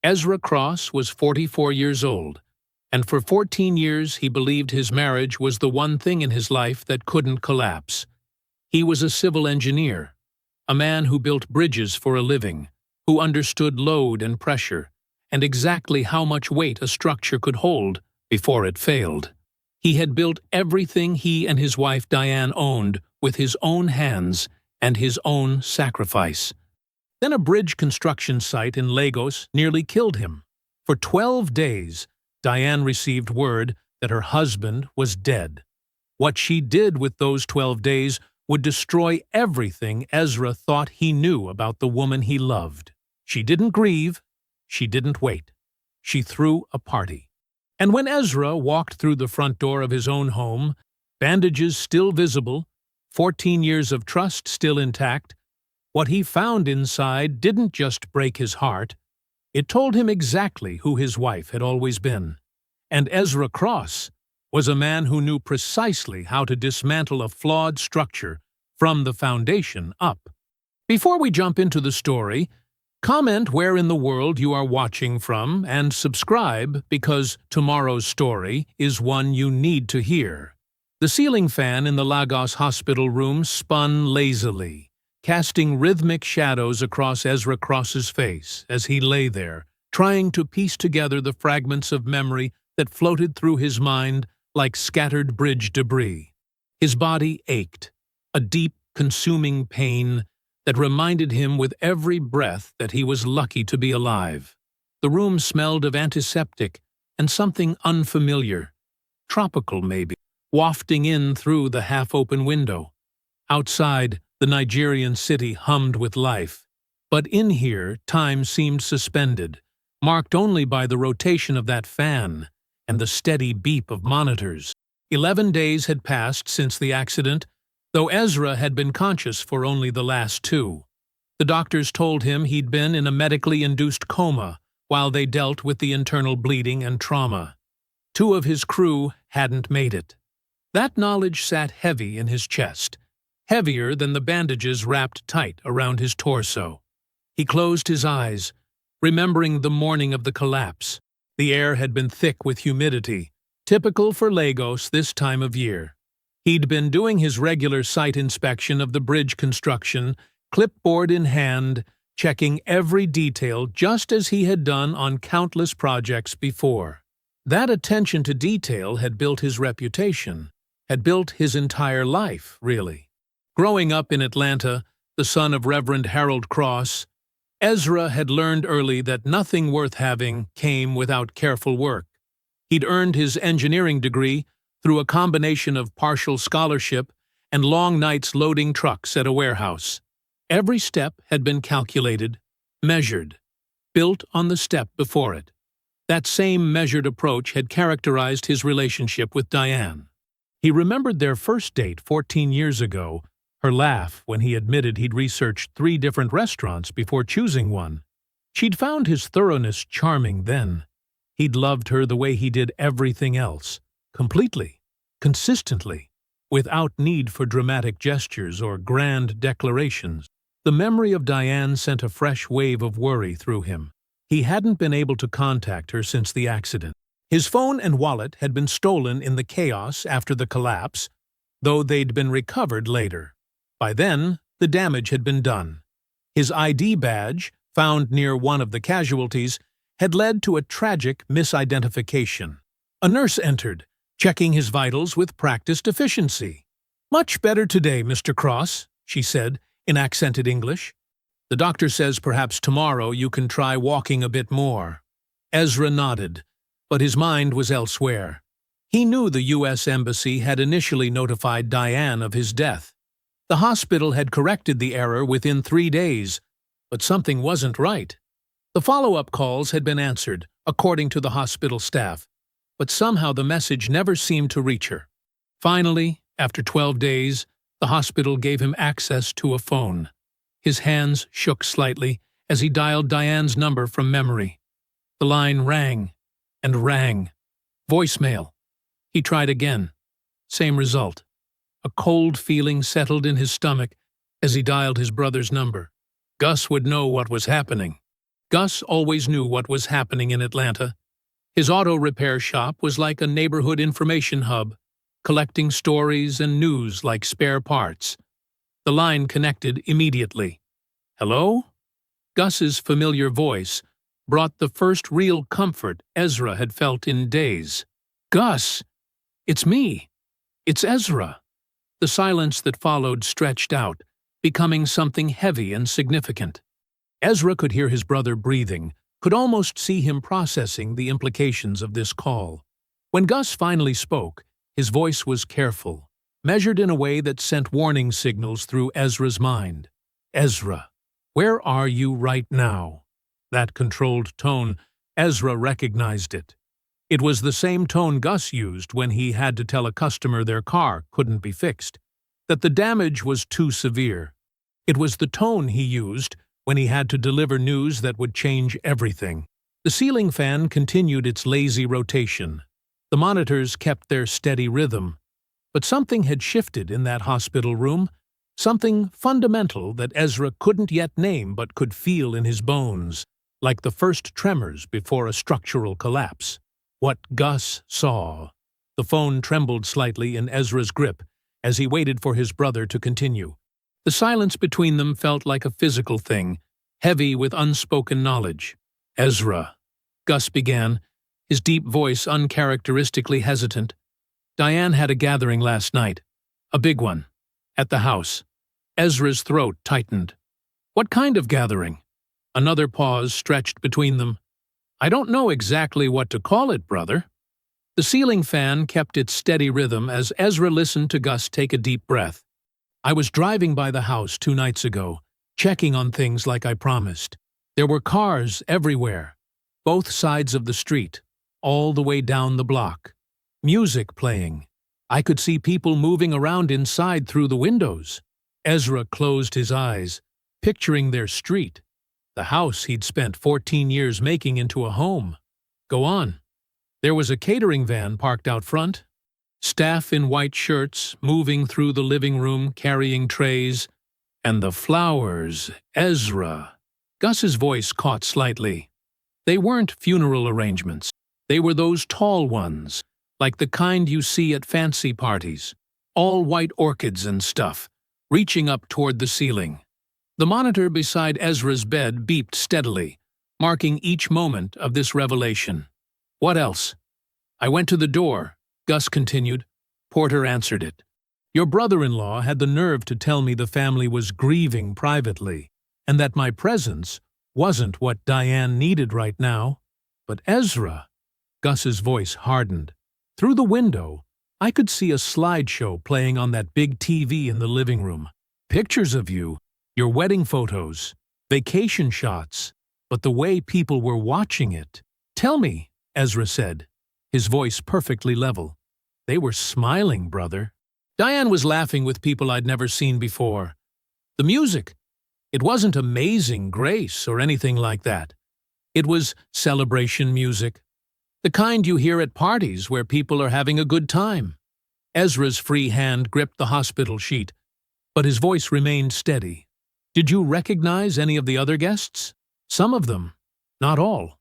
Ezra Cross was 44 years old, and for 14 years he believed his marriage was the one thing in his life that couldn't collapse. He was a civil engineer, a man who built bridges for a living, who understood load and pressure, and exactly how much weight a structure could hold before it failed. He had built everything he and his wife Diane owned with his own hands and his own sacrifice. Then a bridge construction site in Lagos nearly killed him. For 12 days, Diane received word that her husband was dead. What she did with those 12 days would destroy everything Ezra thought he knew about the woman he loved. She didn't grieve. She didn't wait. She threw a party. And when Ezra walked through the front door of his own home, bandages still visible, 14 years of trust still intact, what he found inside didn't just break his heart. It told him exactly who his wife had always been. And Ezra Cross was a man who knew precisely how to dismantle a flawed structure from the foundation up. Before we jump into the story, comment where in the world you are watching from and subscribe because tomorrow's story is one you need to hear. The ceiling fan in the Lagos hospital room spun lazily, casting rhythmic shadows across Ezra Cross's face as he lay there, trying to piece together the fragments of memory that floated through his mind like scattered bridge debris. His body ached, a deep, consuming pain that reminded him with every breath that he was lucky to be alive. The room smelled of antiseptic and something unfamiliar, tropical maybe, wafting in through the half-open window. Outside, the Nigerian city hummed with life, but in here time seemed suspended, marked only by the rotation of that fan and the steady beep of monitors. 11 days had passed since the accident, though Ezra had been conscious for only the last 2. The doctors told him he'd been in a medically induced coma while they dealt with the internal bleeding and trauma. 2 of his crew hadn't made it. That knowledge sat heavy in his chest, heavier than the bandages wrapped tight around his torso. He closed his eyes, remembering the morning of the collapse. The air had been thick with humidity, typical for Lagos this time of year. He'd been doing his regular site inspection of the bridge construction, clipboard in hand, checking every detail just as he had done on countless projects before. That attention to detail had built his reputation, had built his entire life, really. Growing up in Atlanta, the son of Reverend Harold Cross, Ezra had learned early that nothing worth having came without careful work. He'd earned his engineering degree through a combination of partial scholarship and long nights loading trucks at a warehouse. Every step had been calculated, measured, built on the step before it. That same measured approach had characterized his relationship with Diane. He remembered their first date 14 years ago, her laugh when he admitted he'd researched 3 different restaurants before choosing one. She'd found his thoroughness charming then. He'd loved her the way he did everything else, completely, consistently, without need for dramatic gestures or grand declarations. The memory of Diane sent a fresh wave of worry through him. He hadn't been able to contact her since the accident. His phone and wallet had been stolen in the chaos after the collapse, though they'd been recovered later. By then, the damage had been done. His ID badge, found near one of the casualties, had led to a tragic misidentification. A nurse entered, checking his vitals with practiced efficiency. "Much better today, Mr. Cross," she said, in accented English. "The doctor says perhaps tomorrow you can try walking a bit more." Ezra nodded, but his mind was elsewhere. He knew the U.S. Embassy had initially notified Diane of his death. The hospital had corrected the error within 3 days, but something wasn't right. The follow-up calls had been answered, according to the hospital staff, but somehow the message never seemed to reach her. Finally, after 12 days, the hospital gave him access to a phone. His hands shook slightly as he dialed Diane's number from memory. The line rang and rang. Voicemail. He tried again. Same result. A cold feeling settled in his stomach as he dialed his brother's number. Gus would know what was happening. Gus always knew what was happening in Atlanta. His auto repair shop was like a neighborhood information hub, collecting stories and news like spare parts. The line connected immediately. "Hello?" Gus's familiar voice brought the first real comfort Ezra had felt in days. "Gus, it's me. It's Ezra." The silence that followed stretched out, becoming something heavy and significant. Ezra could hear his brother breathing, could almost see him processing the implications of this call. When Gus finally spoke, his voice was careful, measured in a way that sent warning signals through Ezra's mind. "Ezra, where are you right now?" That controlled tone, Ezra recognized it. It was the same tone Gus used when he had to tell a customer their car couldn't be fixed, that the damage was too severe. It was the tone he used when he had to deliver news that would change everything. The ceiling fan continued its lazy rotation. The monitors kept their steady rhythm. But something had shifted in that hospital room, something fundamental that Ezra couldn't yet name but could feel in his bones, like the first tremors before a structural collapse. What Gus saw. The phone trembled slightly in Ezra's grip as he waited for his brother to continue. The silence between them felt like a physical thing, heavy with unspoken knowledge. "Ezra," Gus began, his deep voice uncharacteristically hesitant. "Diane had a gathering last night. A big one. At the house." Ezra's throat tightened. "What kind of gathering?" Another pause stretched between them. "I don't know exactly what to call it, brother." The ceiling fan kept its steady rhythm as Ezra listened to Gus take a deep breath. "I was driving by the house 2 nights ago, checking on things like I promised. There were cars everywhere, both sides of the street, all the way down the block. Music playing. I could see people moving around inside through the windows." Ezra closed his eyes, picturing their street, the house he'd spent 14 years making into a home. "Go on." "There was a catering van parked out front. Staff in white shirts moving through the living room carrying trays. And the flowers, Ezra." Gus's voice caught slightly. They weren't funeral arrangements. They were those tall ones, like the kind you see at fancy parties. All white orchids and stuff, reaching up toward the ceiling. The monitor beside Ezra's bed beeped steadily, marking each moment of this revelation. "What else?" "I went to the door," Gus continued. Porter answered it. "Your brother-in-law had the nerve to tell me the family was grieving privately, and that my presence wasn't what Diane needed right now. But Ezra," Gus's voice hardened. "Through the window, I could see a slideshow playing on that big TV in the living room. Pictures of you, your wedding photos, vacation shots, but the way people were watching it." "Tell me," Ezra said, his voice perfectly level. "They were smiling, brother." "Diane was laughing with people I'd never seen before. The music, it wasn't Amazing Grace or anything like that. It was celebration music, the kind you hear at parties where people are having a good time." Ezra's free hand gripped the hospital sheet, but his voice remained steady. "Did you recognize any of the other guests?" "Some of them, not all.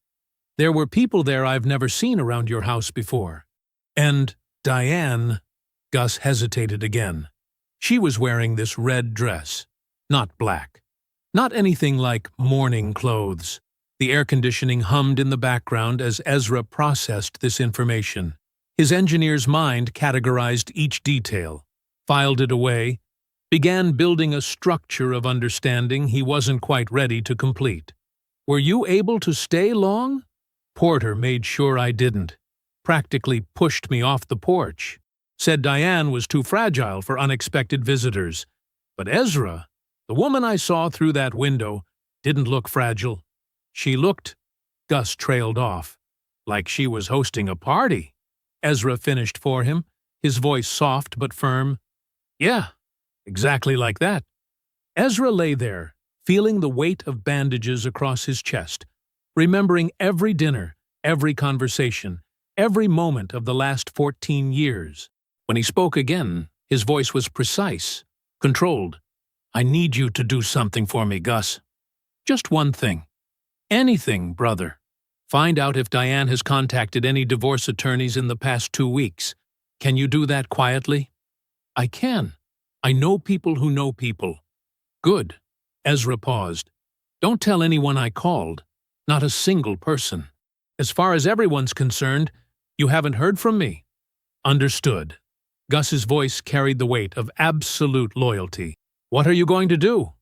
There were people there I've never seen around your house before." "And Diane," Gus hesitated again. "She was wearing this red dress, not black. Not anything like mourning clothes." The air conditioning hummed in the background as Ezra processed this information. His engineer's mind categorized each detail, filed it away, began building a structure of understanding he wasn't quite ready to complete. "Were you able to stay long?" "Porter made sure I didn't. Practically pushed me off the porch. Said Diane was too fragile for unexpected visitors. But Ezra, the woman I saw through that window, didn't look fragile. She looked," Gus trailed off, "like she was hosting a party." Ezra finished for him, his voice soft but firm. "Yeah, exactly like that." Ezra lay there, feeling the weight of bandages across his chest, remembering every dinner, every conversation, every moment of the last 14 years. When he spoke again, his voice was precise, controlled. "I need you to do something for me, Gus. Just one thing." Anything, brother. Find out if Diane has contacted any divorce attorneys in the past 2 weeks. Can you do that quietly? I can. I know people who know people. Good. Ezra paused. Don't tell anyone I called. Not a single person. As far as everyone's concerned, you haven't heard from me. Understood. Gus's voice carried the weight of absolute loyalty. What are you going to do?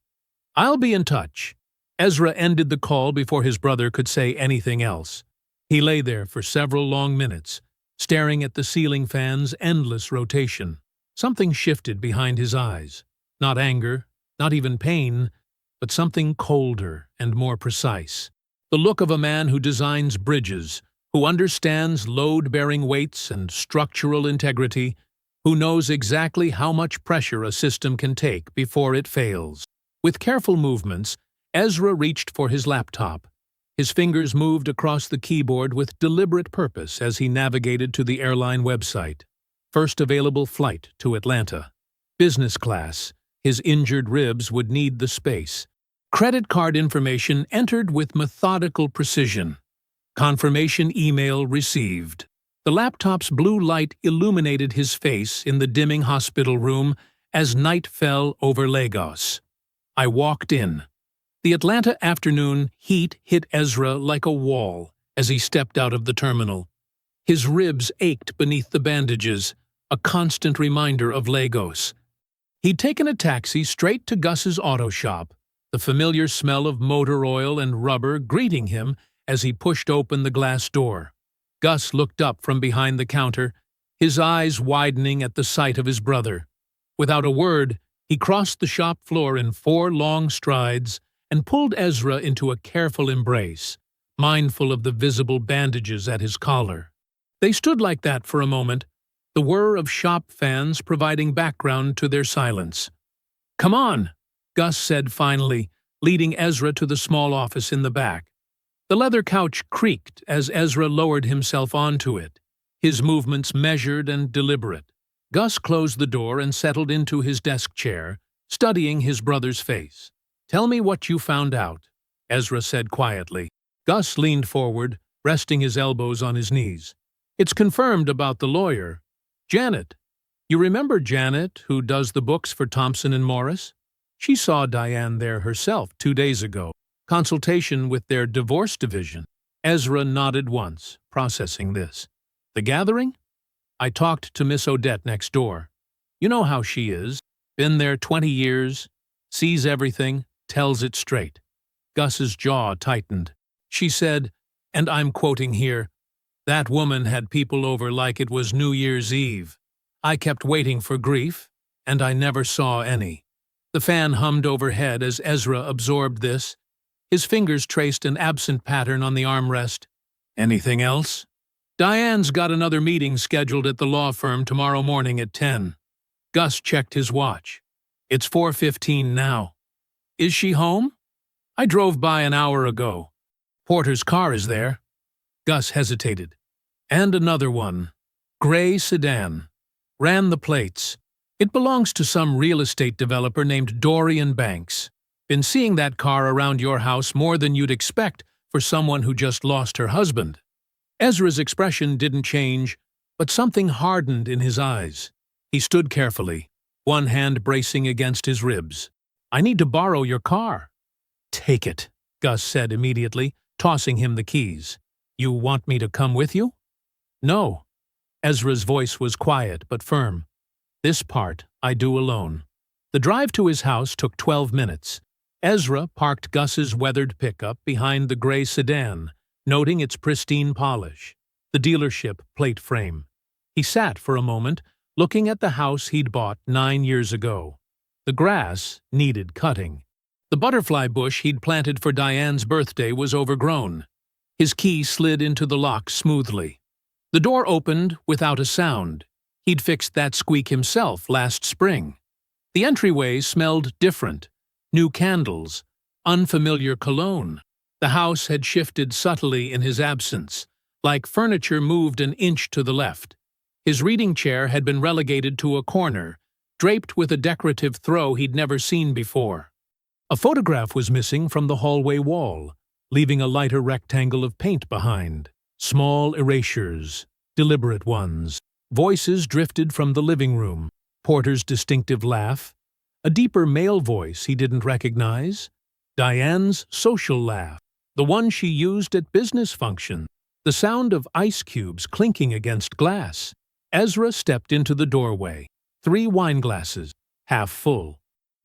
I'll be in touch. Ezra ended the call before his brother could say anything else. He lay there for several long minutes, staring at the ceiling fan's endless rotation. Something shifted behind his eyes. Not anger, not even pain, but something colder and more precise. The look of a man who designs bridges, who understands load-bearing weights and structural integrity, who knows exactly how much pressure a system can take before it fails. With careful movements, Ezra reached for his laptop. His fingers moved across the keyboard with deliberate purpose as he navigated to the airline website. First available flight to Atlanta. Business class. His injured ribs would need the space. Credit card information entered with methodical precision. Confirmation email received. The laptop's blue light illuminated his face in the dimming hospital room as night fell over Lagos. I walked in. The Atlanta afternoon heat hit Ezra like a wall as he stepped out of the terminal. His ribs ached beneath the bandages, a constant reminder of Lagos. He'd taken a taxi straight to Gus's auto shop, the familiar smell of motor oil and rubber greeting him as he pushed open the glass door. Gus looked up from behind the counter, his eyes widening at the sight of his brother. Without a word, he crossed the shop floor in 4 long strides and pulled Ezra into a careful embrace, mindful of the visible bandages at his collar. They stood like that for a moment, the whir of shop fans providing background to their silence. "Come on," Gus said finally, leading Ezra to the small office in the back. The leather couch creaked as Ezra lowered himself onto it, his movements measured and deliberate. Gus closed the door and settled into his desk chair, studying his brother's face. "Tell me what you found out," Ezra said quietly. Gus leaned forward, resting his elbows on his knees. "It's confirmed about the lawyer. Janet. You remember Janet, who does the books for Thompson and Morris? She saw Diane there herself 2 days ago. Consultation with their divorce division." Ezra nodded once, processing this. "The gathering? I talked to Miss Odette next door. You know how she is. Been there 20 years, sees everything, tells it straight." Gus's jaw tightened. She said, and I'm quoting here, "That woman had people over like it was New Year's Eve. I kept waiting for grief, and I never saw any." The fan hummed overhead as Ezra absorbed this. His fingers traced an absent pattern on the armrest. "Anything else?" "Diane's got another meeting scheduled at the law firm tomorrow morning at 10. Gus checked his watch. "It's 4:15 now. Is she home?" "I drove by an hour ago. Porter's car is there." Gus hesitated. "And another one. Gray sedan. Ran the plates. It belongs to some real estate developer named Dorian Banks. Been seeing that car around your house more than you'd expect for someone who just lost her husband." Ezra's expression didn't change, but something hardened in his eyes. He stood carefully, one hand bracing against his ribs. "I need to borrow your car." "Take it," Gus said immediately, tossing him the keys. "You want me to come with you?" "No." Ezra's voice was quiet but firm. "This part I do alone." The drive to his house took 12 minutes. Ezra parked Gus's weathered pickup behind the gray sedan, noting its pristine polish, the dealership plate frame. He sat for a moment, looking at the house he'd bought 9 years ago. The grass needed cutting. The butterfly bush he'd planted for Diane's birthday was overgrown. His key slid into the lock smoothly. The door opened without a sound. He'd fixed that squeak himself last spring. The entryway smelled different. New candles, unfamiliar cologne. The house had shifted subtly in his absence, like furniture moved an inch to the left. His reading chair had been relegated to a corner, draped with a decorative throw he'd never seen before. A photograph was missing from the hallway wall, leaving a lighter rectangle of paint behind. Small erasures, deliberate ones. Voices drifted from the living room. Porter's distinctive laugh. A deeper male voice he didn't recognize. Diane's social laugh, the one she used at business functions. The sound of ice cubes clinking against glass. Ezra stepped into the doorway. 3 wine glasses, half full.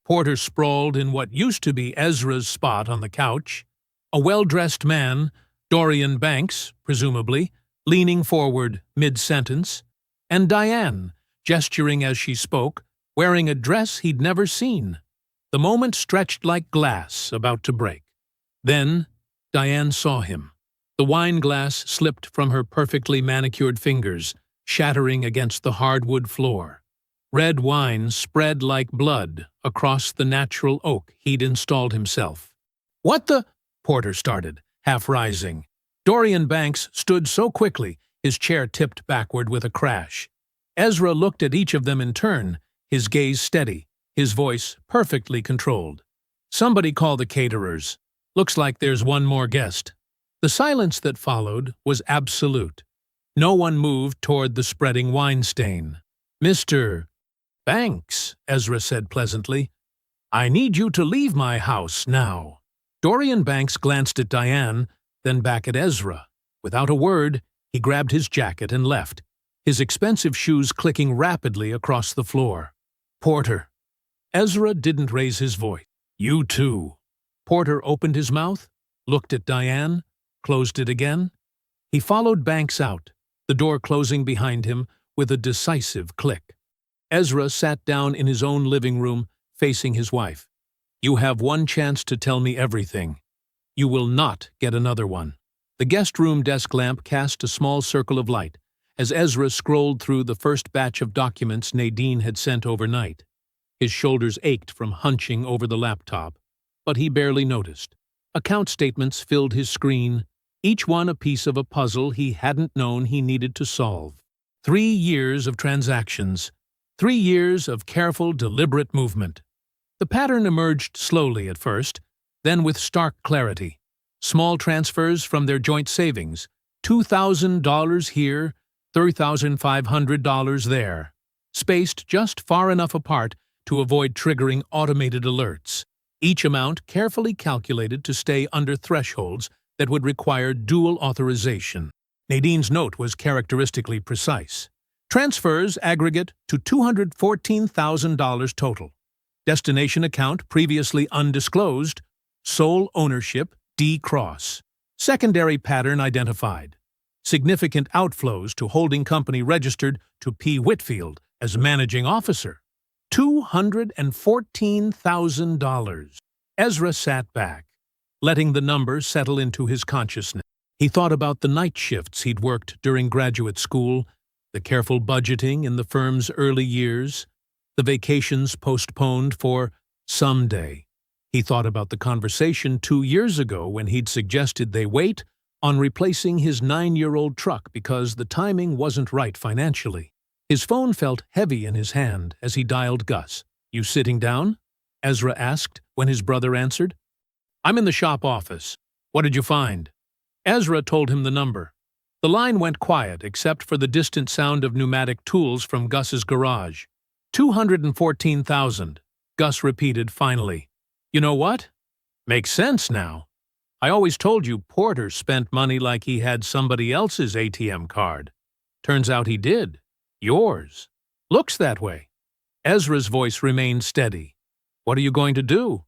Porter sprawled in what used to be Ezra's spot on the couch. A well-dressed man, Dorian Banks, presumably, leaning forward mid-sentence, and Diane, gesturing as she spoke, wearing a dress he'd never seen. The moment stretched like glass about to break. Then, Diane saw him. The wine glass slipped from her perfectly manicured fingers, shattering against the hardwood floor. Red wine spread like blood across the natural oak he'd installed himself. "What the—" Porter started, half rising. Dorian Banks stood so quickly, his chair tipped backward with a crash. Ezra looked at each of them in turn, his gaze steady, his voice perfectly controlled. "Somebody call the caterers. Looks like there's one more guest." The silence that followed was absolute. No one moved toward the spreading wine stain. "Mr. Banks," Ezra said pleasantly, "I need you to leave my house now." Dorian Banks glanced at Diane, then back at Ezra. Without a word, he grabbed his jacket and left, his expensive shoes clicking rapidly across the floor. "Porter." Ezra didn't raise his voice. "You too." Porter opened his mouth, looked at Diane, closed it again. He followed Banks out, the door closing behind him with a decisive click. Ezra sat down in his own living room, facing his wife. "You have one chance to tell me everything. You will not get another one." The guest room desk lamp cast a small circle of light as Ezra scrolled through the first batch of documents Nadine had sent overnight. His shoulders ached from hunching over the laptop, but he barely noticed. Account statements filled his screen, each one a piece of a puzzle he hadn't known he needed to solve. 3 years of transactions. 3 years of careful, deliberate movement. The pattern emerged slowly at first, then with stark clarity. Small transfers from their joint savings, $2,000 here, $3,500 there, spaced just far enough apart to avoid triggering automated alerts, each amount carefully calculated to stay under thresholds that would require dual authorization. Nadine's note was characteristically precise. Transfers aggregate to $214,000 total. Destination account previously undisclosed. Sole ownership D-Cross. Secondary pattern identified. Significant outflows to holding company registered to P. Whitfield as managing officer. $214,000. Ezra sat back, letting the number settle into his consciousness. He thought about the night shifts he'd worked during graduate school, the careful budgeting in the firm's early years, the vacations postponed for someday. He thought about the conversation 2 years ago when he'd suggested they wait on replacing his 9-year-old truck because the timing wasn't right financially. His phone felt heavy in his hand as he dialed Gus. "You sitting down?" Ezra asked when his brother answered. "I'm in the shop office. What did you find?" Ezra told him the number. The line went quiet except for the distant sound of pneumatic tools from Gus's garage. 214,000, Gus repeated finally. "You know what? Makes sense now. I always told you Porter spent money like he had somebody else's ATM card. Turns out he did. Yours. Looks that way." Ezra's voice remained steady. "What are you going to do?"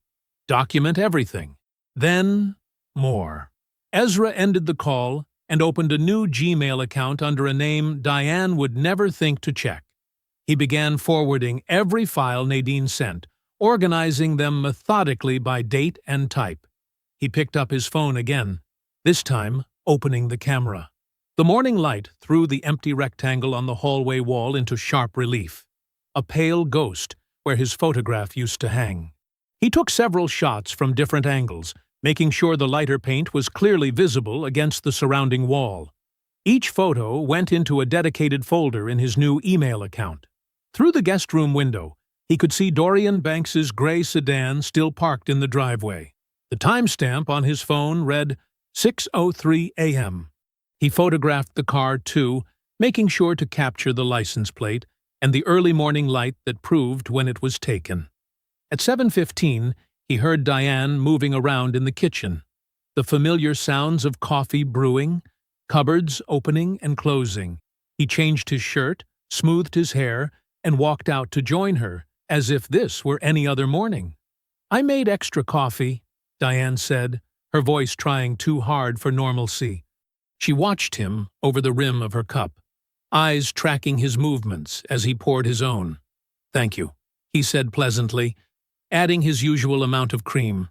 "Document everything. Then, more." Ezra ended the call and opened a new Gmail account under a name Diane would never think to check. He began forwarding every file Nadine sent, organizing them methodically by date and type. He picked up his phone again, this time opening the camera. The morning light threw the empty rectangle on the hallway wall into sharp relief, a pale ghost where his photograph used to hang. He took several shots from different angles, making sure the lighter paint was clearly visible against the surrounding wall. Each photo went into a dedicated folder in his new email account. Through the guest room window, he could see Dorian Banks's gray sedan still parked in the driveway. The timestamp on his phone read 6:03 a.m. He photographed the car, too, making sure to capture the license plate and the early morning light that proved when it was taken. At 7:15, he heard Diane moving around in the kitchen. The familiar sounds of coffee brewing, cupboards opening and closing. He changed his shirt, smoothed his hair, and walked out to join her, as if this were any other morning. "I made extra coffee," Diane said, her voice trying too hard for normalcy. She watched him over the rim of her cup, eyes tracking his movements as he poured his own. "Thank you," he said pleasantly, adding his usual amount of cream.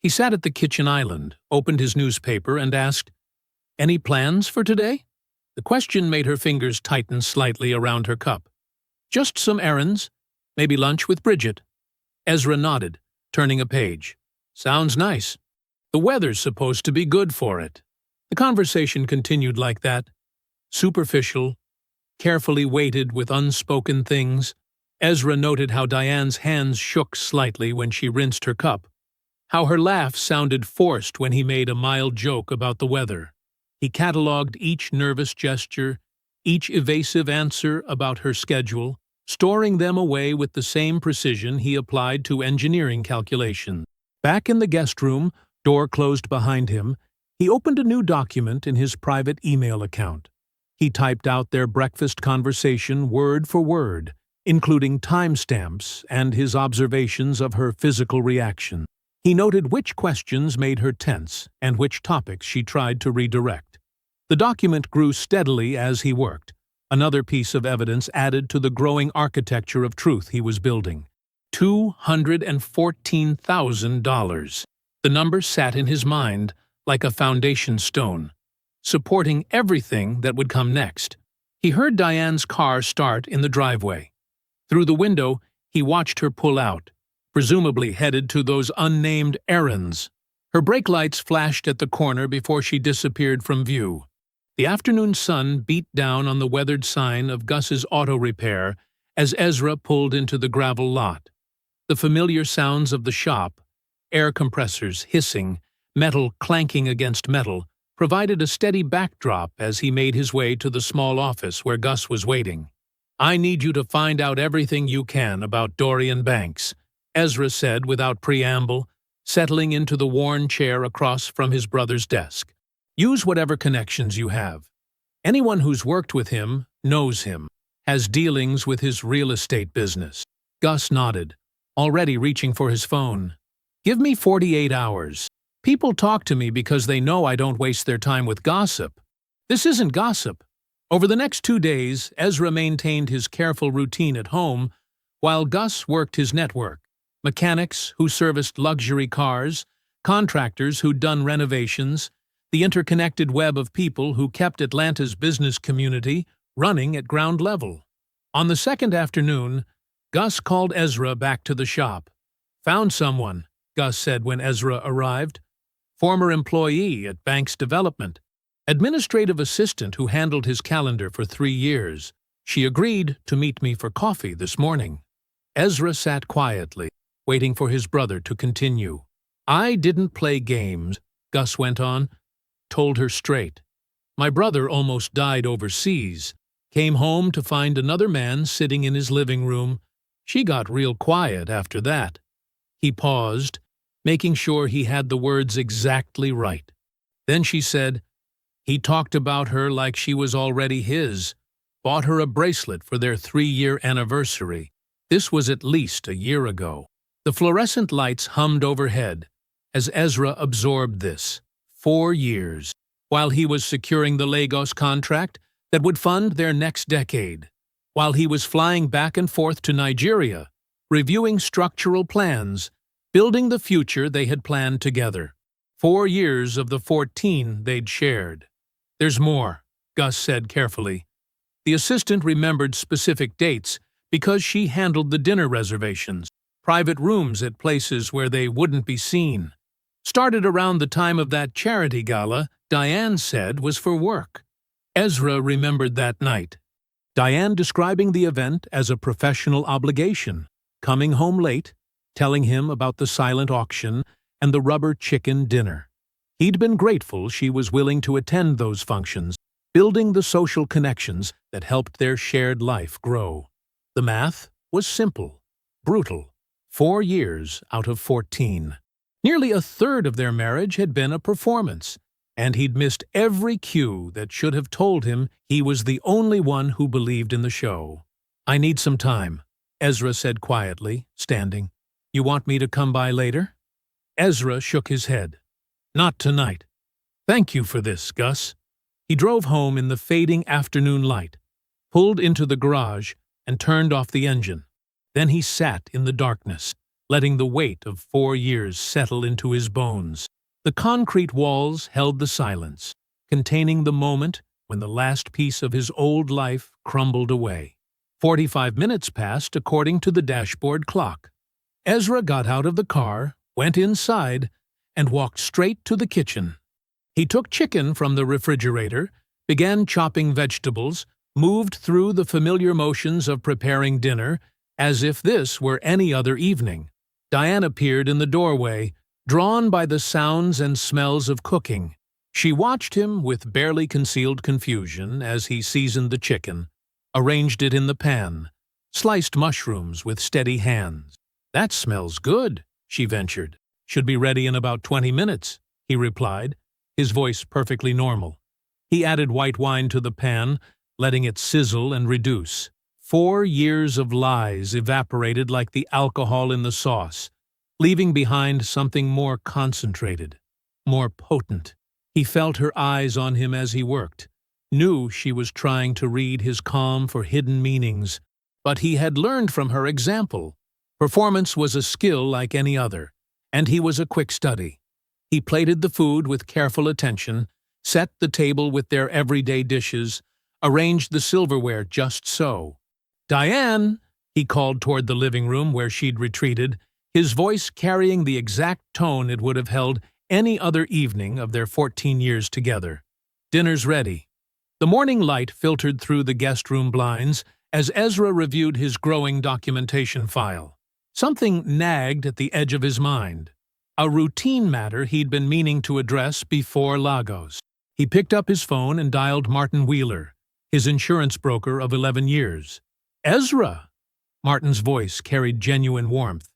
He sat at the kitchen island, opened his newspaper, and asked, "Any plans for today?" The question made her fingers tighten slightly around her cup. "Just some errands. Maybe lunch with Bridget." Ezra nodded, turning a page. "Sounds nice. The weather's supposed to be good for it." The conversation continued like that, superficial, carefully weighted with unspoken things. Ezra noted how Diane's hands shook slightly when she rinsed her cup, how her laugh sounded forced when he made a mild joke about the weather. He catalogued each nervous gesture, each evasive answer about her schedule, storing them away with the same precision he applied to engineering calculations. Back in the guest room, door closed behind him, he opened a new document in his private email account. He typed out their breakfast conversation word for word, including timestamps and his observations of her physical reaction. He noted which questions made her tense and which topics she tried to redirect. The document grew steadily as he worked, another piece of evidence added to the growing architecture of truth he was building. $214,000. The number sat in his mind like a foundation stone, supporting everything that would come next. He heard Diane's car start in the driveway. Through the window, he watched her pull out, presumably headed to those unnamed errands. Her brake lights flashed at the corner before she disappeared from view. The afternoon sun beat down on the weathered sign of Gus's auto repair as Ezra pulled into the gravel lot. The familiar sounds of the shop, air compressors hissing, metal clanking against metal, provided a steady backdrop as he made his way to the small office where Gus was waiting. "I need you to find out everything you can about Dorian Banks," Ezra said without preamble, settling into the worn chair across from his brother's desk. "Use whatever connections you have. Anyone who's worked with him knows him, has dealings with his real estate business." Gus nodded, already reaching for his phone. "Give me 48 hours. People talk to me because they know I don't waste their time with gossip. This isn't gossip." Over the next 2 days, Ezra maintained his careful routine at home while Gus worked his network. Mechanics who serviced luxury cars, contractors who'd done renovations, the interconnected web of people who kept Atlanta's business community running at ground level. On the second afternoon, Gus called Ezra back to the shop. "Found someone," Gus said when Ezra arrived. "Former employee at Banks Development. Administrative assistant who handled his calendar for 3 years. She agreed to meet me for coffee this morning." Ezra sat quietly, waiting for his brother to continue. "I didn't play games," Gus went on. "Told her straight. My brother almost died overseas. Came home to find another man sitting in his living room. She got real quiet after that." He paused, making sure he had the words exactly right. Then she said, "He talked about her like she was already his. Bought her a bracelet for their 3-year anniversary. This was at least a year ago." The fluorescent lights hummed overhead as Ezra absorbed this. 4 years, while he was securing the Lagos contract that would fund their next decade, while he was flying back and forth to Nigeria, reviewing structural plans, building the future they had planned together. 4 years of the 14 they'd shared. "There's more," Gus said carefully. The assistant remembered specific dates because she handled the dinner reservations, private rooms at places where they wouldn't be seen. Started around the time of that charity gala Diane said was for work. Ezra remembered that night. Diane describing the event as a professional obligation, coming home late, telling him about the silent auction, and the rubber chicken dinner. He'd been grateful she was willing to attend those functions, building the social connections that helped their shared life grow. The math was simple, brutal. 4 years out of 14. Nearly a third of their marriage had been a performance, and he'd missed every cue that should have told him he was the only one who believed in the show. "I need some time," Ezra said quietly, standing. "You want me to come by later?" Ezra shook his head. "Not tonight. Thank you for this, Gus." He drove home in the fading afternoon light, pulled into the garage, and turned off the engine. Then he sat in the darkness, letting the weight of 4 years settle into his bones. The concrete walls held the silence, containing the moment when the last piece of his old life crumbled away. 45 minutes passed according to the dashboard clock. Ezra got out of the car, went inside, and walked straight to the kitchen. He took chicken from the refrigerator, began chopping vegetables, moved through the familiar motions of preparing dinner, as if this were any other evening. Diane appeared in the doorway, drawn by the sounds and smells of cooking. She watched him with barely concealed confusion as he seasoned the chicken, arranged it in the pan, sliced mushrooms with steady hands. "That smells good," she ventured. "Should be ready in about 20 minutes, he replied, his voice perfectly normal. He added white wine to the pan, letting it sizzle and reduce. 4 years of lies evaporated like the alcohol in the sauce, leaving behind something more concentrated, more potent. He felt her eyes on him as he worked, knew she was trying to read his calm for hidden meanings, but he had learned from her example. Performance was a skill like any other, and he was a quick study. He plated the food with careful attention, set the table with their everyday dishes, arranged the silverware just so. "Diane," he called toward the living room where she'd retreated, his voice carrying the exact tone it would have held any other evening of their 14 years together. "Dinner's ready." The morning light filtered through the guest room blinds as Ezra reviewed his growing documentation file. Something nagged at the edge of his mind. A routine matter he'd been meaning to address before Lagos. He picked up his phone and dialed Martin Wheeler, his insurance broker of 11 years. "Ezra!" Martin's voice carried genuine warmth.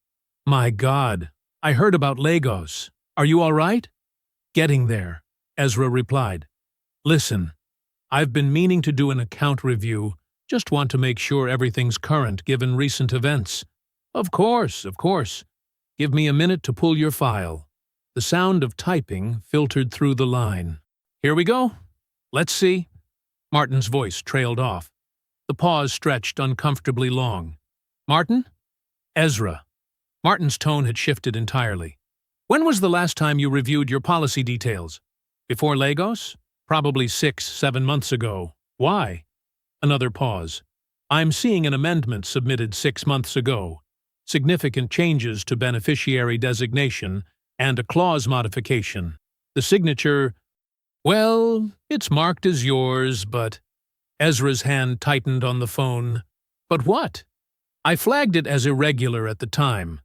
"My God, I heard about Lagos. Are you all right?" "Getting there," Ezra replied. "Listen, I've been meaning to do an account review. Just want to make sure everything's current given recent events." Of course. Give me a minute to pull your file." The sound of typing filtered through the line. "Here we go. Let's see." Martin's voice trailed off. The pause stretched uncomfortably long. "Martin?" "Ezra." Martin's tone had shifted entirely. "When was the last time you reviewed your policy details? Before Lagos? Probably 6-7 months ago. Why?" Another pause. "I'm seeing an amendment submitted 6 months ago. Significant changes to beneficiary designation and a clause modification. The signature, well, it's marked as yours, but—" Ezra's hand tightened on the phone. "But what?" "I flagged it as irregular at the time.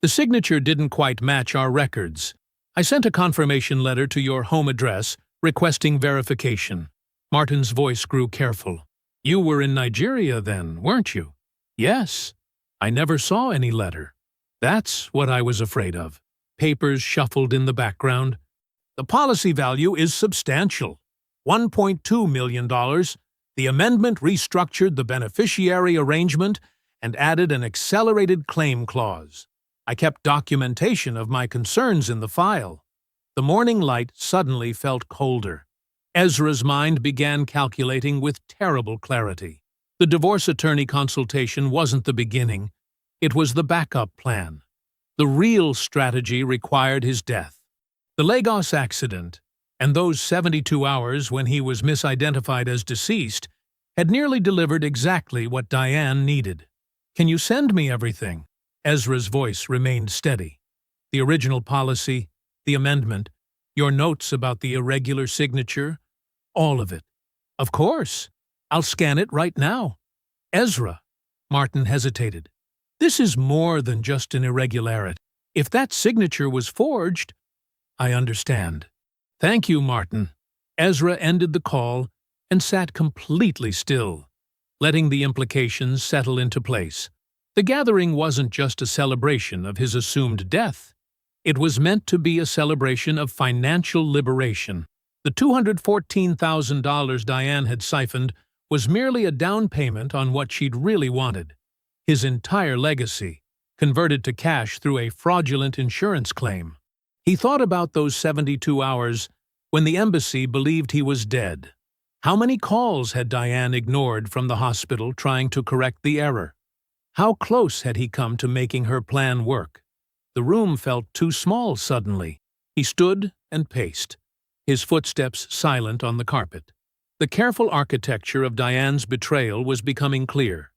The signature didn't quite match our records. I sent a confirmation letter to your home address requesting verification." Martin's voice grew careful. "You were in Nigeria then, weren't you?" "Yes. I never saw any letter." "That's what I was afraid of." Papers shuffled in the background. "The policy value is substantial. $1.2 million. The amendment restructured the beneficiary arrangement and added an accelerated claim clause. I kept documentation of my concerns in the file." The morning light suddenly felt colder. Ezra's mind began calculating with terrible clarity. The divorce attorney consultation wasn't the beginning. It was the backup plan. The real strategy required his death. The Lagos accident, and those 72 hours when he was misidentified as deceased, had nearly delivered exactly what Diane needed. "Can you send me everything?" Ezra's voice remained steady. "The original policy, the amendment, your notes about the irregular signature, all of it." "Of course. I'll scan it right now." "Ezra," Martin hesitated. "This is more than just an irregularity. If that signature was forged, I understand. Thank you, Martin. Ezra ended the call and sat completely still, letting the implications settle into place. The gathering wasn't just a celebration of his assumed death. It was meant to be a celebration of financial liberation. The $214,000 Diane had siphoned was merely a down payment on what she'd really wanted: his entire legacy, converted to cash through a fraudulent insurance claim. He thought about those 72 hours when the embassy believed he was dead. How many calls had Diane ignored from the hospital trying to correct the error? How close had he come to making her plan work? The room felt too small suddenly. He stood and paced, his footsteps silent on the carpet. The careful architecture of Diane's betrayal was becoming clear.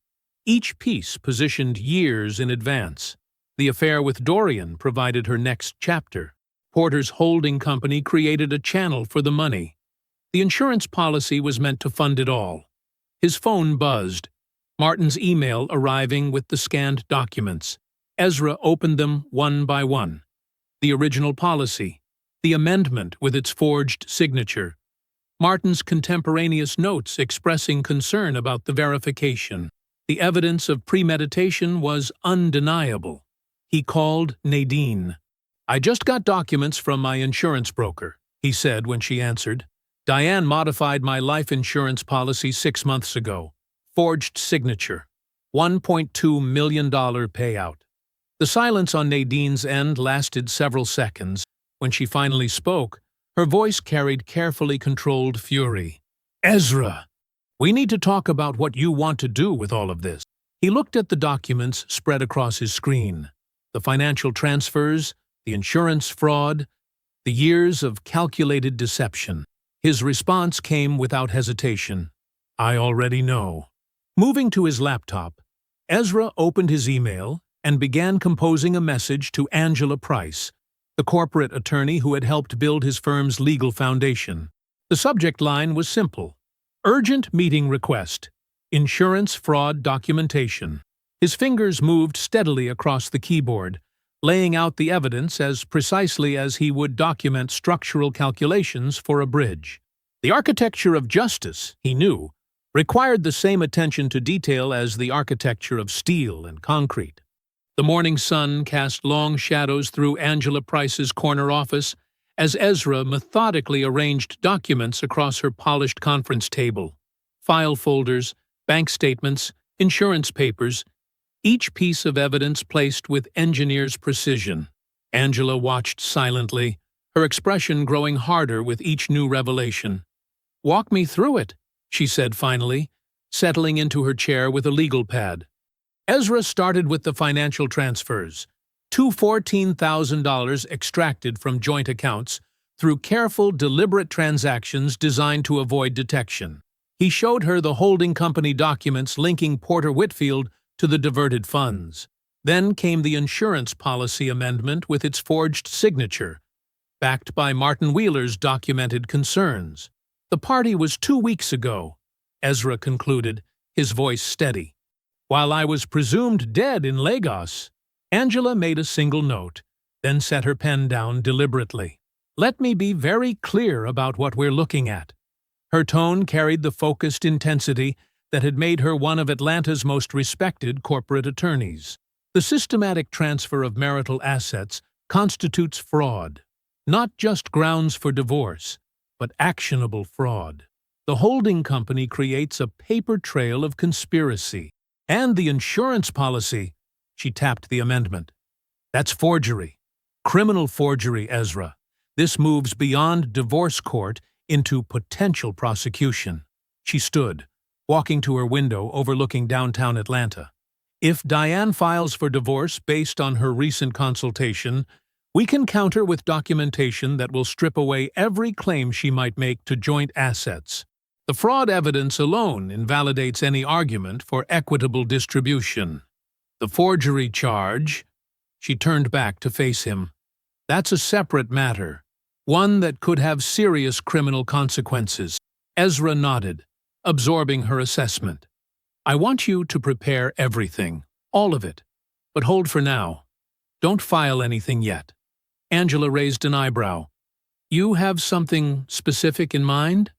Each piece positioned years in advance. The affair with Dorian provided her next chapter. Porter's holding company created a channel for the money. The insurance policy was meant to fund it all. His phone buzzed, Martin's email arriving with the scanned documents. Ezra opened them one by one. The original policy, the amendment with its forged signature, Martin's contemporaneous notes expressing concern about the verification. The evidence of premeditation was undeniable. He called Nadine. "I just got documents from my insurance broker," he said when she answered. "Diane modified my life insurance policy 6 months ago. Forged signature. $1.2 million payout." The silence on Nadine's end lasted several seconds. When she finally spoke, her voice carried carefully controlled fury. "Ezra, we need to talk about what you want to do with all of this." He looked at the documents spread across his screen. The financial transfers, the insurance fraud, the years of calculated deception. His response came without hesitation. "I already know." Moving to his laptop, Ezra opened his email and began composing a message to Angela Price, the corporate attorney who had helped build his firm's legal foundation. The subject line was simple: "Urgent meeting request. Insurance fraud documentation." His fingers moved steadily across the keyboard, laying out the evidence as precisely as he would document structural calculations for a bridge. The architecture of justice, he knew, required the same attention to detail as the architecture of steel and concrete. The morning sun cast long shadows through Angela Price's corner office as Ezra methodically arranged documents across her polished conference table. File folders, bank statements, insurance papers, each piece of evidence placed with engineer's precision. Angela watched silently, her expression growing harder with each new revelation. "Walk me through it," she said finally, settling into her chair with a legal pad. Ezra started with the financial transfers, $214,000 extracted from joint accounts through careful, deliberate transactions designed to avoid detection. He showed her the holding company documents linking Porter Whitfield to the diverted funds. Then came the insurance policy amendment with its forged signature, backed by Martin Wheeler's documented concerns. "The party was 2 weeks ago," Ezra concluded, his voice steady. "While I was presumed dead in Lagos." Angela made a single note, then set her pen down deliberately. "Let me be very clear about what we're looking at." Her tone carried the focused intensity that had made her one of Atlanta's most respected corporate attorneys. The systematic transfer of marital assets constitutes fraud, not just grounds for divorce, but actionable fraud. The holding company creates a paper trail of conspiracy. And the insurance policy, she tapped the amendment. "That's forgery. Criminal forgery, Ezra. This moves beyond divorce court into potential prosecution." She stood, walking to her window overlooking downtown Atlanta. "If Diane files for divorce based on her recent consultation, we can counter with documentation that will strip away every claim she might make to joint assets. The fraud evidence alone invalidates any argument for equitable distribution. The forgery charge," she turned back to face him, "that's a separate matter, one that could have serious criminal consequences." Ezra nodded, absorbing her assessment. "I want you to prepare everything, all of it, but hold for now. Don't file anything yet. Angela raised an eyebrow. You have something specific in mind?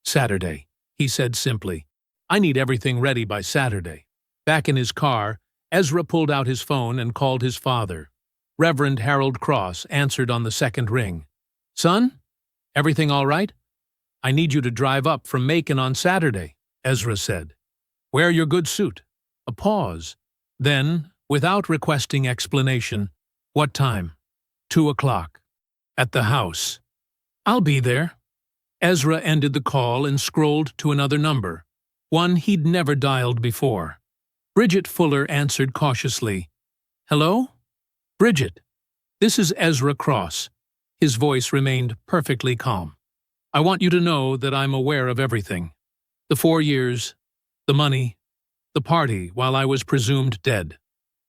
Saturday, he said simply. I need everything ready by Saturday. Back in his car, Ezra pulled out his phone and called his father. Reverend Harold Cross answered on the second ring. Son, everything all right? I need you to drive up from Macon on Saturday, Ezra said. Wear your good suit. A pause. Then, without requesting explanation, what time? 2:00. At the house. I'll be there. Ezra ended the call and scrolled to another number, one he'd never dialed before. Bridget Fuller answered cautiously. Hello? Bridget, this is Ezra Cross. His voice remained perfectly calm. I want you to know that I'm aware of everything. The 4 years, the money, the party while I was presumed dead,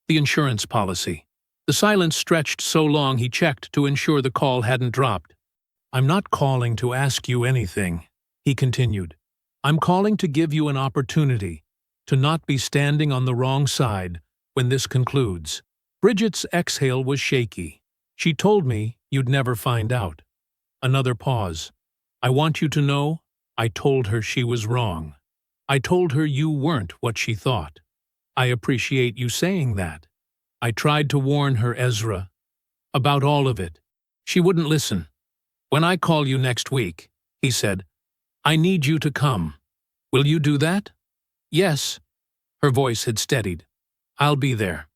the insurance policy. The silence stretched so long he checked to ensure the call hadn't dropped. I'm not calling to ask you anything, he continued. I'm calling to give you an opportunity to not be standing on the wrong side when this concludes. Bridget's exhale was shaky. She told me you'd never find out. Another pause. I want you to know, I told her she was wrong. I told her you weren't what she thought. I appreciate you saying that. I tried to warn her, Ezra, about all of it. She wouldn't listen. When I call you next week, he said, I need you to come. Will you do that? Yes. Her voice had steadied. I'll be there.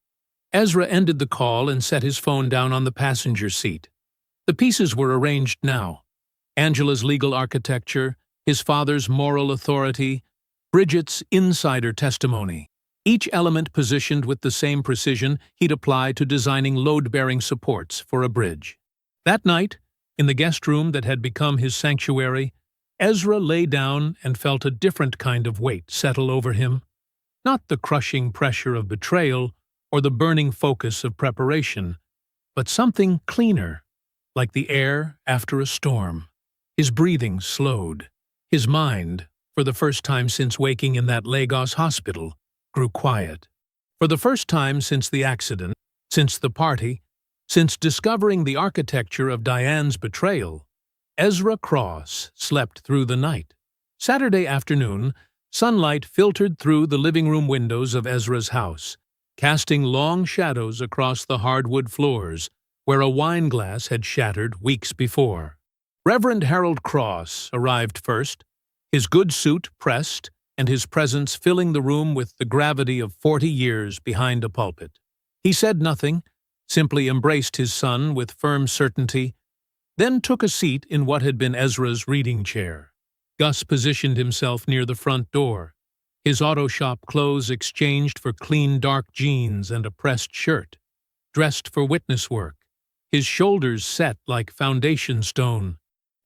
Ezra ended the call and set his phone down on the passenger seat. The pieces were arranged now. Angela's legal architecture, his father's moral authority, Bridget's insider testimony. Each element positioned with the same precision he'd apply to designing load-bearing supports for a bridge. That night, in the guest room that had become his sanctuary, Ezra lay down and felt a different kind of weight settle over him. Not the crushing pressure of betrayal or the burning focus of preparation, but something cleaner, like the air after a storm. His breathing slowed. His mind, for the first time since waking in that Lagos hospital, grew quiet. For the first time since the accident, since the party, since discovering the architecture of Diane's betrayal, Ezra Cross slept through the night. Saturday afternoon, sunlight filtered through the living room windows of Ezra's house, casting long shadows across the hardwood floors where a wine glass had shattered weeks before. Reverend Harold Cross arrived first, his good suit pressed and his presence filling the room with the gravity of 40 years behind a pulpit. He said nothing, simply embraced his son with firm certainty, then took a seat in what had been Ezra's reading chair. Gus positioned himself near the front door, his auto shop clothes exchanged for clean dark jeans and a pressed shirt, dressed for witness work, his shoulders set like foundation stone.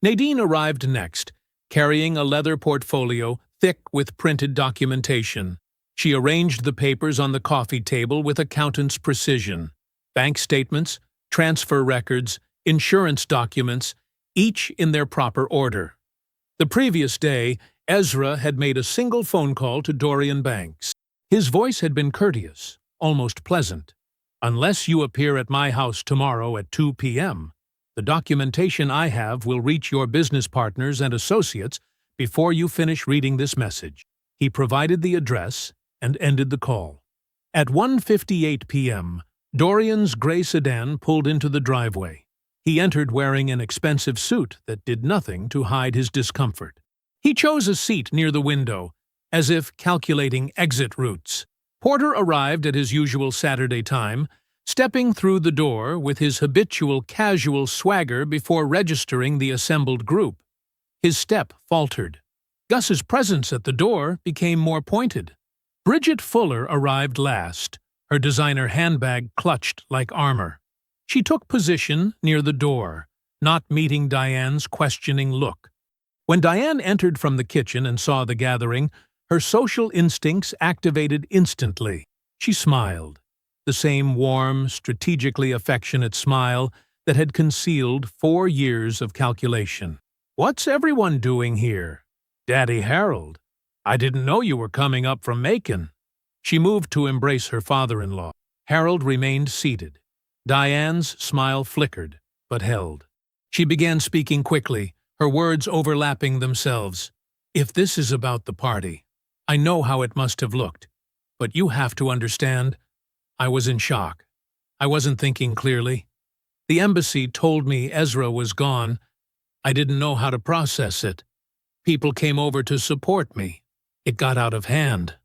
Nadine arrived next, carrying a leather portfolio thick with printed documentation. She arranged the papers on the coffee table with accountant's precision. Bank statements, transfer records, insurance documents, each in their proper order. The previous day, Ezra had made a single phone call to Dorian Banks. His voice had been courteous, almost pleasant. Unless you appear at my house tomorrow at 2 p.m., the documentation I have will reach your business partners and associates before you finish reading this message. He provided the address and ended the call. At 1:58 p.m., Dorian's gray sedan pulled into the driveway. He entered wearing an expensive suit that did nothing to hide his discomfort. He chose a seat near the window, as if calculating exit routes. Porter arrived at his usual Saturday time, stepping through the door with his habitual casual swagger before registering the assembled group. His step faltered. Gus's presence at the door became more pointed. Bridget Fuller arrived last, her designer handbag clutched like armor. She took position near the door, not meeting Diane's questioning look. When Diane entered from the kitchen and saw the gathering, her social instincts activated instantly. She smiled, the same warm, strategically affectionate smile that had concealed 4 years of calculation. "What's everyone doing here? Daddy Harold, I didn't know you were coming up from Macon." She moved to embrace her father-in-law. Harold remained seated, Diane's smile flickered, but held. She began speaking quickly, her words overlapping themselves. "If this is about the party, I know how it must have looked. But you have to understand, I was in shock. I wasn't thinking clearly. The embassy told me Ezra was gone. I didn't know how to process it. People came over to support me. It got out of hand."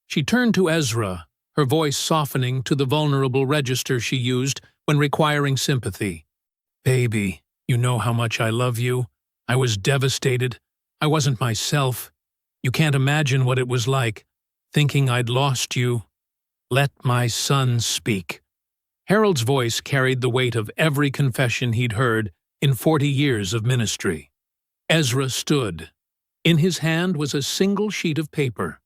She turned to Ezra, her voice softening to the vulnerable register she used when requiring sympathy. "Baby, you know how much I love you. I was devastated. I wasn't myself. You can't imagine what it was like, thinking I'd lost you. Let my son speak." Harold's voice carried the weight of every confession he'd heard in 40 years of ministry. Ezra stood. In his hand was a single sheet of paper,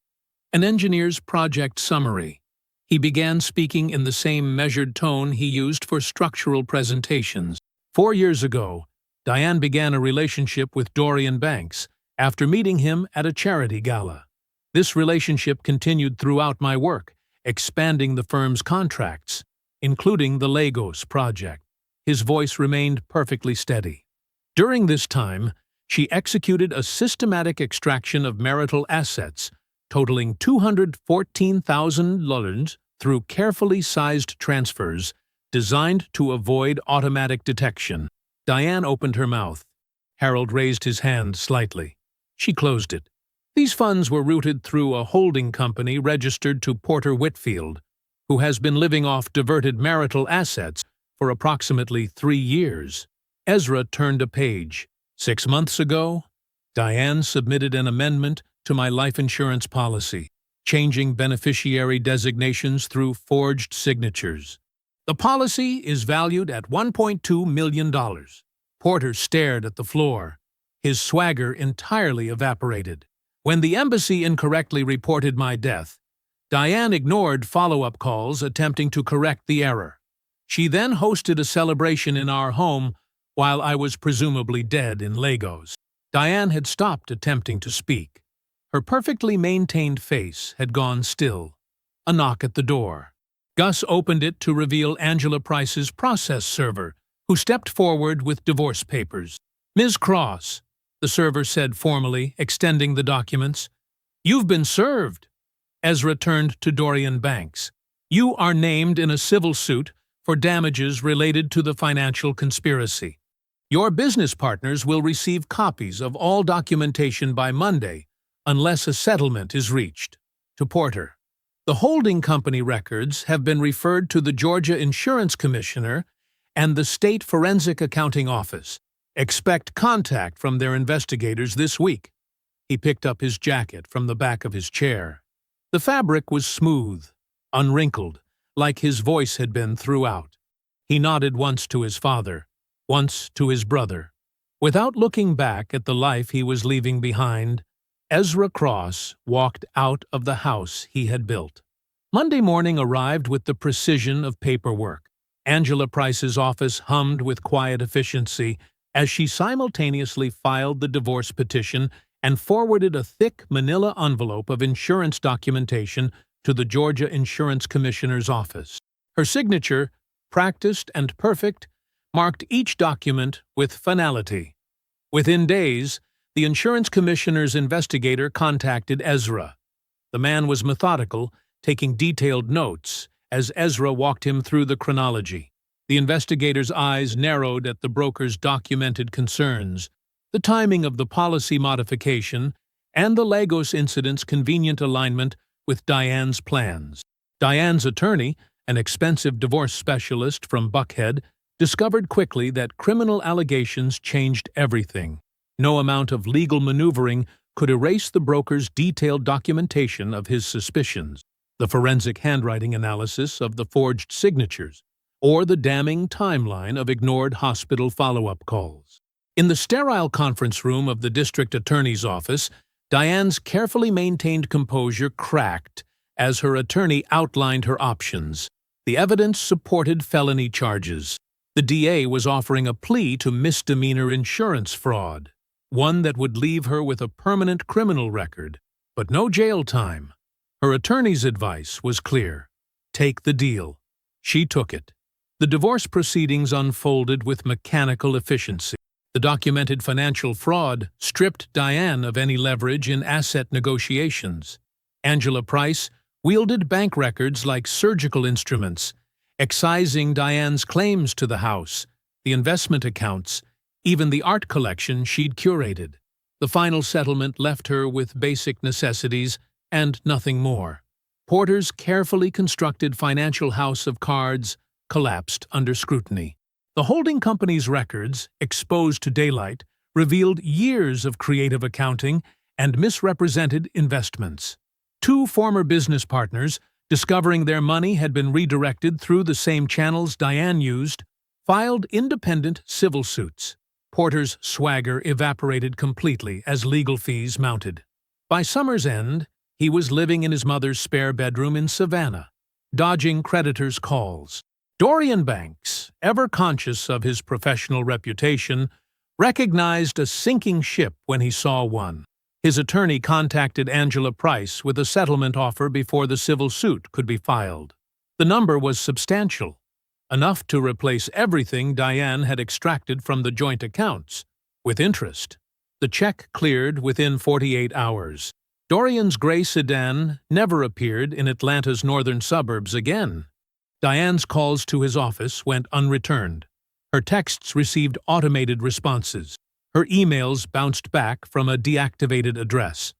an engineer's project summary. He began speaking in the same measured tone he used for structural presentations. 4 years ago, Diane began a relationship with Dorian Banks after meeting him at a charity gala. This relationship continued throughout my work, expanding the firm's contracts, including the Lagos project. His voice remained perfectly steady. During this time, she executed a systematic extraction of marital assets, totaling $214,000 through carefully sized transfers designed to avoid automatic detection. Diane opened her mouth. Harold raised his hand slightly. She closed it. These funds were routed through a holding company registered to Porter Whitfield, who has been living off diverted marital assets for approximately 3 years. Ezra turned a page. 6 months ago, Diane submitted an amendment to my life insurance policy, changing beneficiary designations through forged signatures. The policy is valued at $1.2 million. Porter stared at the floor. His swagger entirely evaporated. When the embassy incorrectly reported my death, Diane ignored follow-up calls attempting to correct the error. She then hosted a celebration in our home while I was presumably dead in Lagos. Diane had stopped attempting to speak. Her perfectly maintained face had gone still. A knock at the door. Gus opened it to reveal Angela Price's process server, who stepped forward with divorce papers. "Ms. Cross," the server said formally, extending the documents. "You've been served." Ezra turned to Dorian Banks. "You are named in a civil suit for damages related to the financial conspiracy. Your business partners will receive copies of all documentation by Monday, unless a settlement is reached." To Porter. "The holding company records have been referred to the Georgia Insurance Commissioner and the State Forensic Accounting Office. Expect contact from their investigators this week." He picked up his jacket from the back of his chair. The fabric was smooth, unwrinkled, like his voice had been throughout. He nodded once to his father, once to his brother. Without looking back at the life he was leaving behind, Ezra Cross walked out of the house he had built. Monday morning arrived with the precision of paperwork. Angela Price's office hummed with quiet efficiency as she simultaneously filed the divorce petition and forwarded a thick manila envelope of insurance documentation to the Georgia Insurance Commissioner's office. Her signature, practiced and perfect, marked each document with finality. Within days, the insurance commissioner's investigator contacted Ezra. The man was methodical, taking detailed notes as Ezra walked him through the chronology. The investigator's eyes narrowed at the broker's documented concerns, the timing of the policy modification, and the Lagos incident's convenient alignment with Diane's plans. Diane's attorney, an expensive divorce specialist from Buckhead, discovered quickly that criminal allegations changed everything. No amount of legal maneuvering could erase the broker's detailed documentation of his suspicions, the forensic handwriting analysis of the forged signatures, or the damning timeline of ignored hospital follow-up calls. In the sterile conference room of the district attorney's office, Diane's carefully maintained composure cracked as her attorney outlined her options. The evidence supported felony charges. The DA was offering a plea to misdemeanor insurance fraud, one that would leave her with a permanent criminal record, but no jail time. Her attorney's advice was clear. Take the deal. She took it. The divorce proceedings unfolded with mechanical efficiency. The documented financial fraud stripped Diane of any leverage in asset negotiations. Angela Price wielded bank records like surgical instruments, excising Diane's claims to the house, the investment accounts, even the art collection she'd curated. The final settlement left her with basic necessities and nothing more. Porter's carefully constructed financial house of cards collapsed under scrutiny. The holding company's records, exposed to daylight, revealed years of creative accounting and misrepresented investments. Two former business partners, discovering their money had been redirected through the same channels Diane used, filed independent civil suits. Porter's swagger evaporated completely as legal fees mounted. By summer's end, he was living in his mother's spare bedroom in Savannah, dodging creditors' calls. Dorian Banks, ever conscious of his professional reputation, recognized a sinking ship when he saw one. His attorney contacted Angela Price with a settlement offer before the civil suit could be filed. The number was substantial, enough to replace everything Diane had extracted from the joint accounts, with interest. The check cleared within 48 hours. Dorian's gray sedan never appeared in Atlanta's northern suburbs again. Diane's calls to his office went unreturned. Her texts received automated responses. Her emails bounced back from a deactivated address.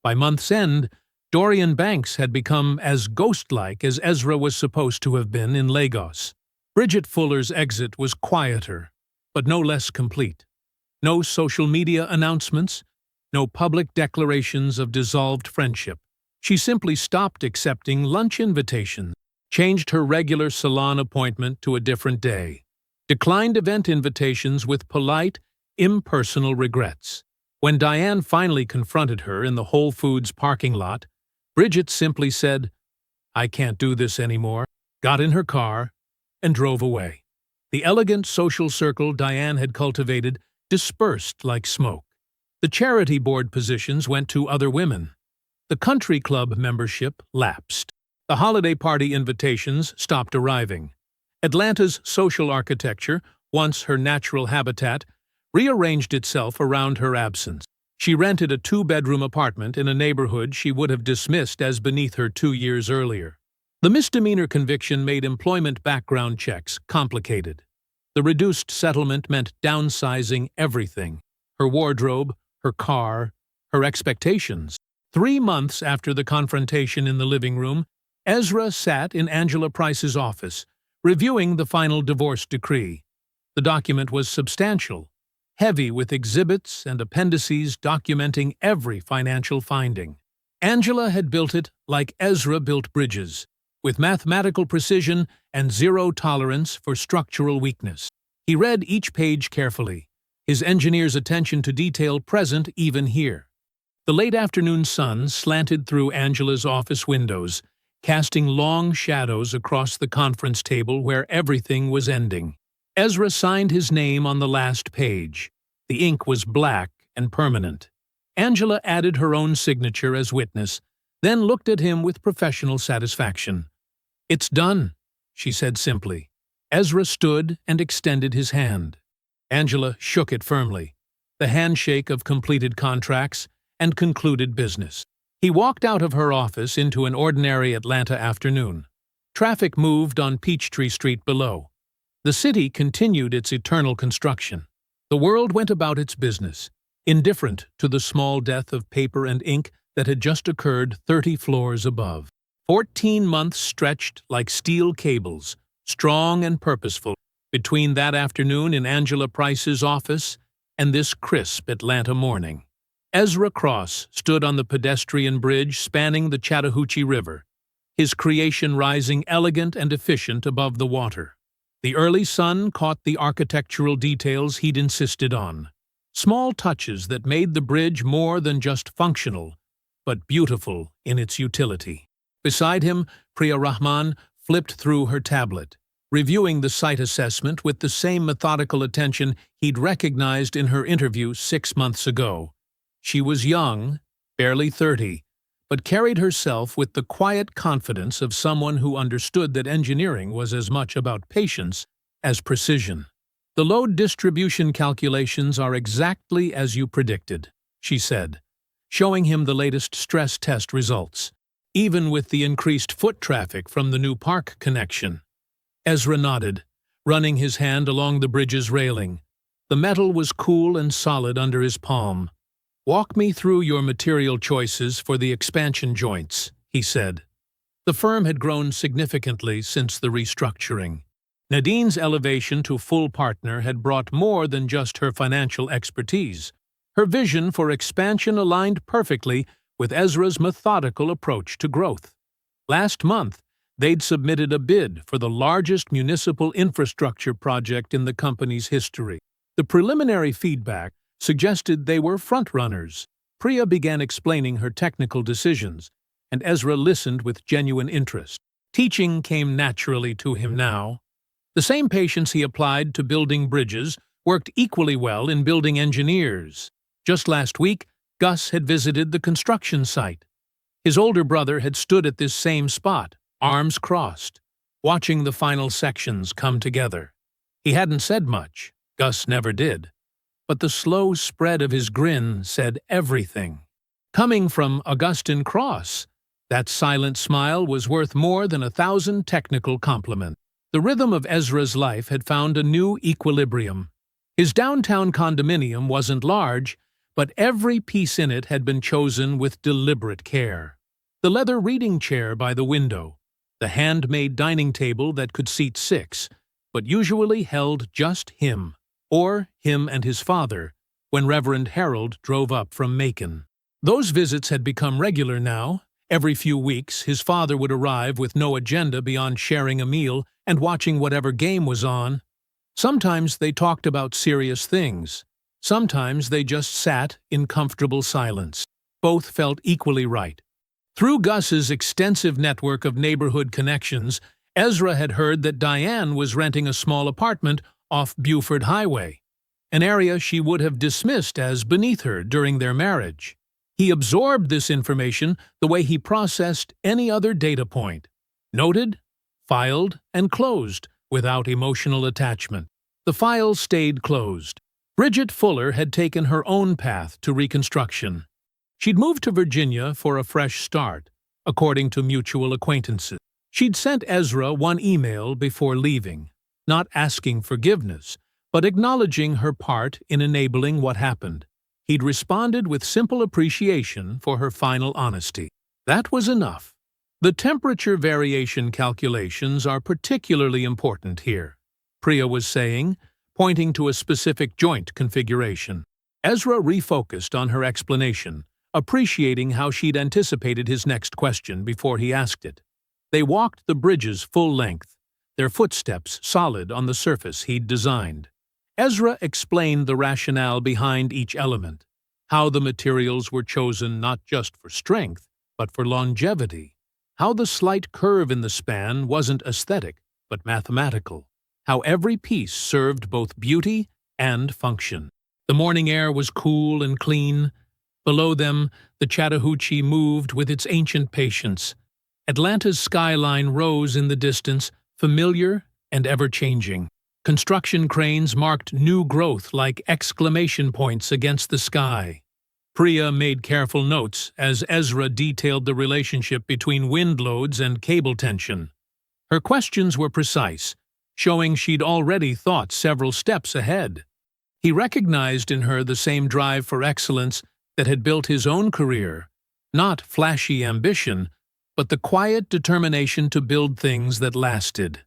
By month's end, Dorian Banks had become as ghost-like as Ezra was supposed to have been in Lagos. Bridget Fuller's exit was quieter, but no less complete. No social media announcements, no public declarations of dissolved friendship. She simply stopped accepting lunch invitations, changed her regular salon appointment to a different day, declined event invitations with polite, impersonal regrets. When Diane finally confronted her in the Whole Foods parking lot, Bridget simply said, "I can't do this anymore," got in her car, and drove away. The elegant social circle Diane had cultivated dispersed like smoke. The charity board positions went to other women. The country club membership lapsed. The holiday party invitations stopped arriving. Atlanta's social architecture, once her natural habitat, rearranged itself around her absence. She rented a two-bedroom apartment in a neighborhood she would have dismissed as beneath her 2 years earlier. The misdemeanor conviction made employment background checks complicated. The reduced settlement meant downsizing everything: her wardrobe, her car, her expectations. 3 months after the confrontation in the living room, Ezra sat in Angela Price's office, reviewing the final divorce decree. The document was substantial, heavy with exhibits and appendices documenting every financial finding. Angela had built it like Ezra built bridges, with mathematical precision and zero tolerance for structural weakness. He read each page carefully, his engineer's attention to detail present even here. The late afternoon sun slanted through Angela's office windows, casting long shadows across the conference table where everything was ending. Ezra signed his name on the last page. The ink was black and permanent. Angela added her own signature as witness, then looked at him with professional satisfaction. "It's done," she said simply. Ezra stood and extended his hand. Angela shook it firmly, the handshake of completed contracts and concluded business. He walked out of her office into an ordinary Atlanta afternoon. Traffic moved on Peachtree Street below. The city continued its eternal construction. The world went about its business, indifferent to the small death of paper and ink that had just occurred 30 floors above. 14 months stretched like steel cables, strong and purposeful, between that afternoon in Angela Price's office and this crisp Atlanta morning. Ezra Cross stood on the pedestrian bridge spanning the Chattahoochee River, his creation rising elegant and efficient above the water. The early sun caught the architectural details he'd insisted on, small touches that made the bridge more than just functional, but beautiful in its utility. Beside him, Priya Rahman flipped through her tablet, reviewing the site assessment with the same methodical attention he'd recognized in her interview 6 months ago. She was young, barely 30, but carried herself with the quiet confidence of someone who understood that engineering was as much about patience as precision. "The load distribution calculations are exactly as you predicted," she said, showing him the latest stress test results, even with the increased foot traffic from the new park connection. Ezra nodded, running his hand along the bridge's railing. The metal was cool and solid under his palm. "Walk me through your material choices for the expansion joints," he said. The firm had grown significantly since the restructuring. Nadine's elevation to full partner had brought more than just her financial expertise. Her vision for expansion aligned perfectly with Ezra's methodical approach to growth. Last month, they'd submitted a bid for the largest municipal infrastructure project in the company's history. The preliminary feedback suggested they were frontrunners. Priya began explaining her technical decisions, and Ezra listened with genuine interest. Teaching came naturally to him now. The same patience he applied to building bridges worked equally well in building engineers. Just last week, Gus had visited the construction site. His older brother had stood at this same spot, arms crossed, watching the final sections come together. He hadn't said much. Gus never did. But the slow spread of his grin said everything. Coming from Augustine Cross, that silent smile was worth more than 1,000 technical compliments. The rhythm of Ezra's life had found a new equilibrium. His downtown condominium wasn't large, but every piece in it had been chosen with deliberate care. The leather reading chair by the window, the handmade dining table that could seat 6, but usually held just him, or him and his father, when Reverend Harold drove up from Macon. Those visits had become regular now. Every few weeks, his father would arrive with no agenda beyond sharing a meal and watching whatever game was on. Sometimes they talked about serious things. Sometimes they just sat in comfortable silence. Both felt equally right. Through Gus's extensive network of neighborhood connections, Ezra had heard that Diane was renting a small apartment off Buford Highway, an area she would have dismissed as beneath her during their marriage. He absorbed this information the way he processed any other data point. Noted, filed, and closed, without emotional attachment. The file stayed closed. Bridget Fuller had taken her own path to reconstruction. She'd moved to Virginia for a fresh start, according to mutual acquaintances. She'd sent Ezra one email before leaving, not asking forgiveness, but acknowledging her part in enabling what happened. He'd responded with simple appreciation for her final honesty. That was enough. The temperature variation calculations are particularly important here, Priya was saying, pointing to a specific joint configuration. Ezra refocused on her explanation, appreciating how she'd anticipated his next question before he asked it. They walked the bridge's full length, their footsteps solid on the surface he'd designed. Ezra explained the rationale behind each element, how the materials were chosen not just for strength, but for longevity, how the slight curve in the span wasn't aesthetic, but mathematical, how every piece served both beauty and function. The morning air was cool and clean. Below them, the Chattahoochee moved with its ancient patience. Atlanta's skyline rose in the distance, familiar and ever-changing. Construction cranes marked new growth like exclamation points against the sky. Priya made careful notes as Ezra detailed the relationship between wind loads and cable tension. Her questions were precise, showing she'd already thought several steps ahead. He recognized in her the same drive for excellence that had built his own career, not flashy ambition, but the quiet determination to build things that lasted.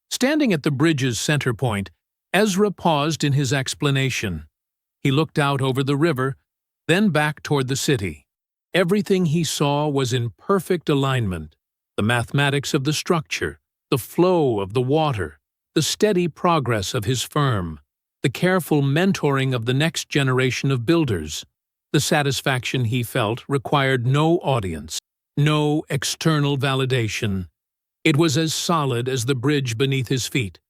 Standing at the bridge's center point, Ezra paused in his explanation. He looked out over the river, then back toward the city. Everything he saw was in perfect alignment: the mathematics of the structure, the flow of the water, the steady progress of his firm, the careful mentoring of the next generation of builders. The satisfaction he felt required no audience, no external validation. It was as solid as the bridge beneath his feet,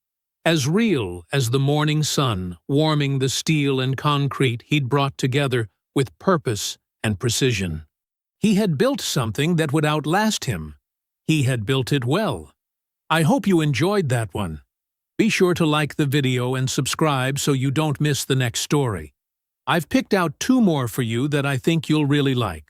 as real as the morning sun warming the steel and concrete he'd brought together with purpose and precision. He had built something that would outlast him. He had built it well. I hope you enjoyed that one. Be sure to like the video and subscribe so you don't miss the next story. I've picked out 2 more for you that I think you'll really like.